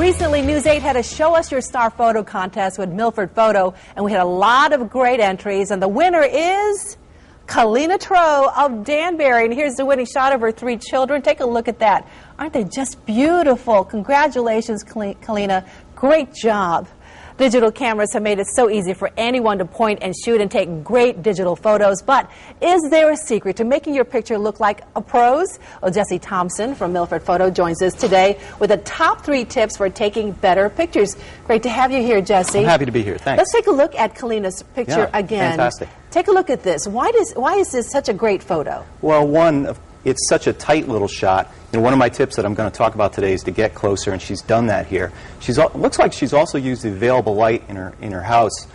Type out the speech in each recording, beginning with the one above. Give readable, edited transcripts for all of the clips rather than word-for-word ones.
Recently, News 8 had a Show Us Your Star Photo contest with Milford Photo, and we had a lot of great entries, and the winner is Kalina Trow of Danbury. And here's the winning shot of her 3 children. Take a look at that. Aren't they just beautiful? Congratulations, Kalina. Great job. Digital cameras have made it so easy for anyone to point and shoot and take great digital photos. But is there a secret to making your picture look like a pro's? Well, Jesse Thompson from Milford Photo joins us today with the top 3 tips for taking better pictures. Great to have you here, Jesse. I'm happy to be here. Thanks. Let's take a look at Kalina's picture again. Fantastic. Take a look at this. Why is this such a great photo? Well, one, it's such a tight little shot. And one of my tips that I'm going to talk about today is to get closer, and she's done that here. Looks like she's also used the available light in her house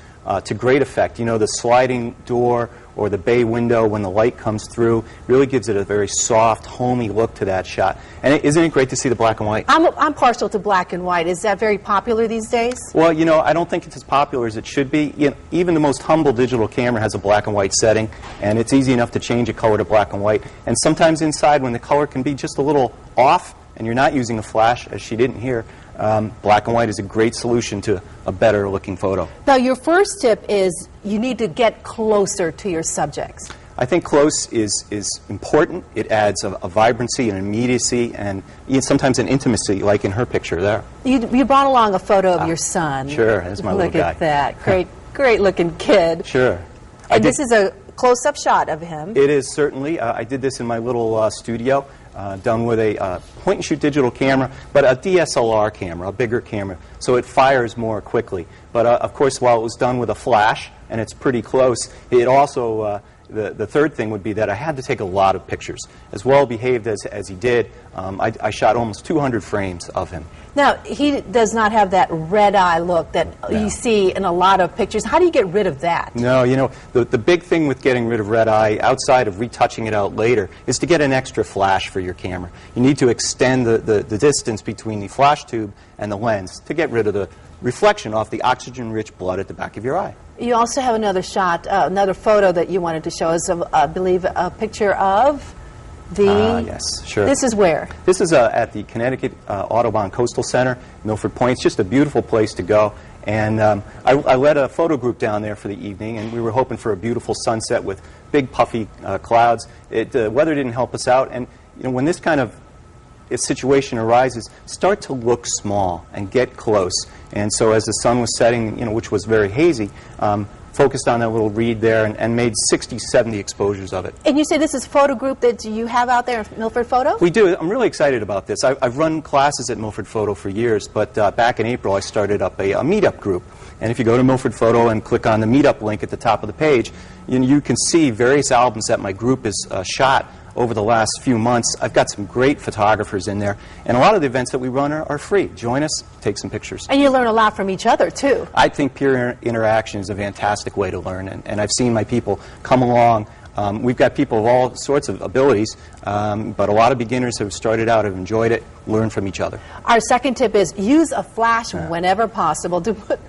to great effect. You know, the sliding door or the bay window, when the light comes through, really gives it a very soft, homey look to that shot. And isn't it great to see the black and white? I'm partial to black and white. Is that very popular these days? Well, you know, I don't think it's as popular as it should be. You know, even the most humble digital camera has a black and white setting, and it's easy enough to change a color to black and white. And sometimes inside, when the color can be just a little off, and you're not using a flash, as she didn't here, black and white is a great solution to a better looking photo. Now, your first tip is you need to get closer to your subjects. I think close is important. It adds a vibrancy and immediacy and sometimes an intimacy, like in her picture there. You brought along a photo of your son. Sure, that's my little guy. Look at that. Great looking kid. Sure. And this is a close-up shot of him. It is, certainly. I did this in my little studio, done with a point-and-shoot digital camera, but a DSLR camera, a bigger camera, so it fires more quickly. But, of course, while it was done with a flash, and it's pretty close, it also, the third thing would be that I had to take a lot of pictures. As well-behaved as he did, I shot almost 200 frames of him. Now, he does not have that red-eye look that you see in a lot of pictures. How do you get rid of that? No, you know, the big thing with getting rid of red-eye, outside of retouching it out later, is to get an extra flash for your camera. You need to extend the distance between the flash tube and the lens to get rid of the reflection off the oxygen-rich blood at the back of your eye. You also have another shot, another photo that you wanted to show us, I believe, a picture of the... yes, sure. This is where? This is at the Connecticut Audubon Coastal Center, Milford Point. It's just a beautiful place to go. And I led a photo group down there for the evening, and we were hoping for a beautiful sunset with big puffy clouds. The weather didn't help us out, and you know, when this kind of situation arises, start to look small and get close. And so as the sun was setting, you know, which was very hazy, focused on that little reed there and made 60, 70 exposures of it. And you say this is a photo group that you have out there at Milford Photo? We do. I'm really excited about this. I've run classes at Milford Photo for years, but back in April I started up a meetup group. And if you go to Milford Photo and click on the meetup link at the top of the page, you can see various albums that my group has shot over the last few months. I've got some great photographers in there, and a lot of the events that we run are free. Join us, take some pictures. And you learn a lot from each other, too. I think peer interaction is a fantastic way to learn, and I've seen my people come along. We've got people of all sorts of abilities, but a lot of beginners who have started out have enjoyed it, learn from each other. Our second tip is use a flash whenever possible.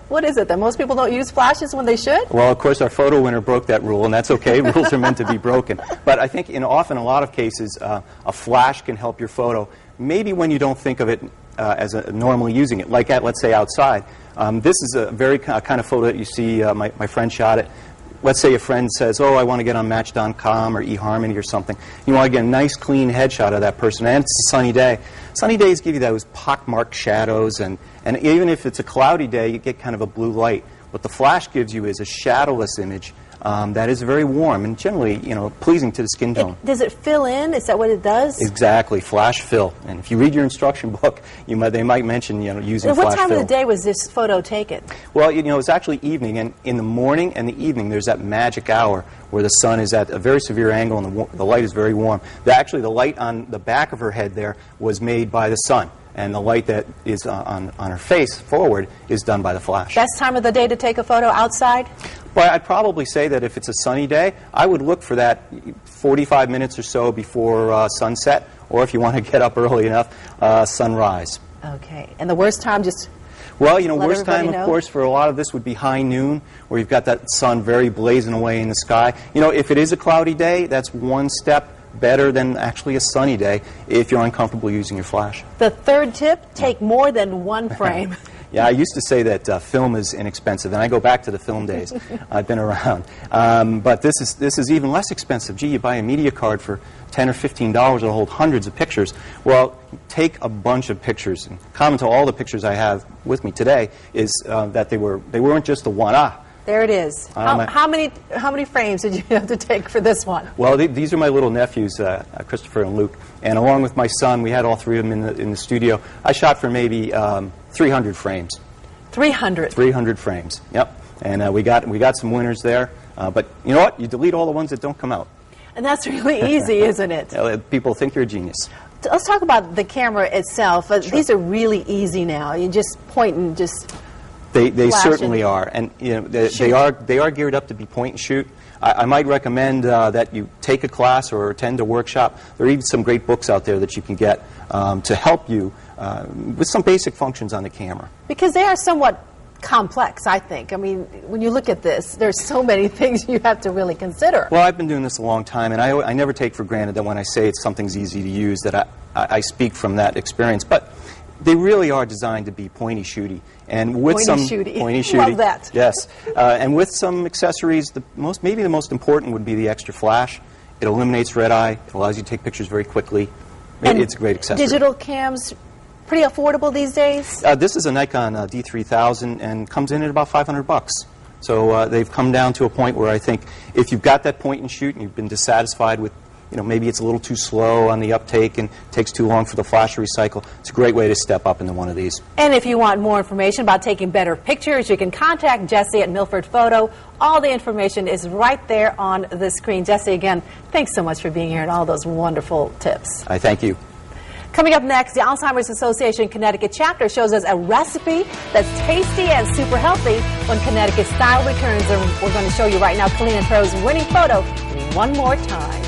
What is it, that most people don't use flashes when they should? Well, of course, our photo winner broke that rule, and that's okay. Rules are meant to be broken. But I think often a lot of cases, a flash can help your photo, maybe when you don't think of it as normally using it, like let's say, outside. This is a very kind of photo that you see. My friend shot it. Let's say a friend says, oh, I want to get on Match.com or eHarmony or something. You want to get a nice, clean headshot of that person, and it's a sunny day. Sunny days give you those pockmarked shadows, and even if it's a cloudy day, you get kind of a blue light. What the flash gives you is a shadowless image that is very warm and generally, you know, pleasing to the skin tone. Does it fill in? Is that what it does? Exactly, flash fill. And if you read your instruction book, they might mention, you know, using flash fill. What time of the day was this photo taken? Well, you know, it's actually evening, and in the morning and the evening, there's that magic hour where the sun is at a very severe angle and the light is very warm. Actually, the light on the back of her head there was made by the sun, and the light that is on her face forward is done by the flash. Best time of the day to take a photo outside? Well, I'd probably say that if it's a sunny day, I would look for that 45 minutes or so before sunset, or if you want to get up early enough, sunrise. Okay. And the worst time, just... Well, you know, worst time, of course, for a lot of this would be high noon, where you've got that sun very blazing away in the sky. You know, if it is a cloudy day, that's one step better than actually a sunny day if you're uncomfortable using your flash. The third tip, take more than one frame. Yeah, I used to say that film is inexpensive, and I go back to the film days. I've been around. But this is even less expensive. Gee, you buy a media card for $10 or $15 to hold hundreds of pictures. Well, take a bunch of pictures. And common to all the pictures I have with me today is that they weren't just the one. There it is. How many frames did you have to take for this one? Well, these are my little nephews, Christopher and Luke, and along with my son, we had all three of them in the studio. I shot for maybe 300 frames. 300. 300 frames. Yep. And we got some winners there. But you know what? You delete all the ones that don't come out. And that's really easy, isn't it? People think you're a genius. Let's talk about the camera itself. Sure. These are really easy now. You just point and just. They certainly are, and you know they are geared up to be point and shoot. I might recommend that you take a class or attend a workshop. There are even some great books out there that you can get to help you with some basic functions on the camera. Because they are somewhat complex, I think. I mean, when you look at this, there's so many things you have to really consider. Well, I've been doing this a long time, and I never take for granted that when I say something's easy to use, that I speak from that experience. But they really are designed to be pointy-shooty. And with pointy-shooty. Love that. Yes. And with some accessories, maybe the most important would be the extra flash. It eliminates red eye. It allows you to take pictures very quickly. It's a great accessory. Digital cams, pretty affordable these days? This is a Nikon D3000 and comes in at about $500. So they've come down to a point where I think if you've got that point and shoot and you've been dissatisfied with, maybe it's a little too slow on the uptake and takes too long for the flash to recycle, it's a great way to step up into one of these. And if you want more information about taking better pictures, you can contact Jesse at Milford Photo. All the information is right there on the screen. Jesse, again, thanks so much for being here and all those wonderful tips. I thank you. Coming up next, the Alzheimer's Association Connecticut chapter shows us a recipe that's tasty and super healthy when Connecticut style returns. And we're going to show you right now Kalina Tro's winning photo one more time.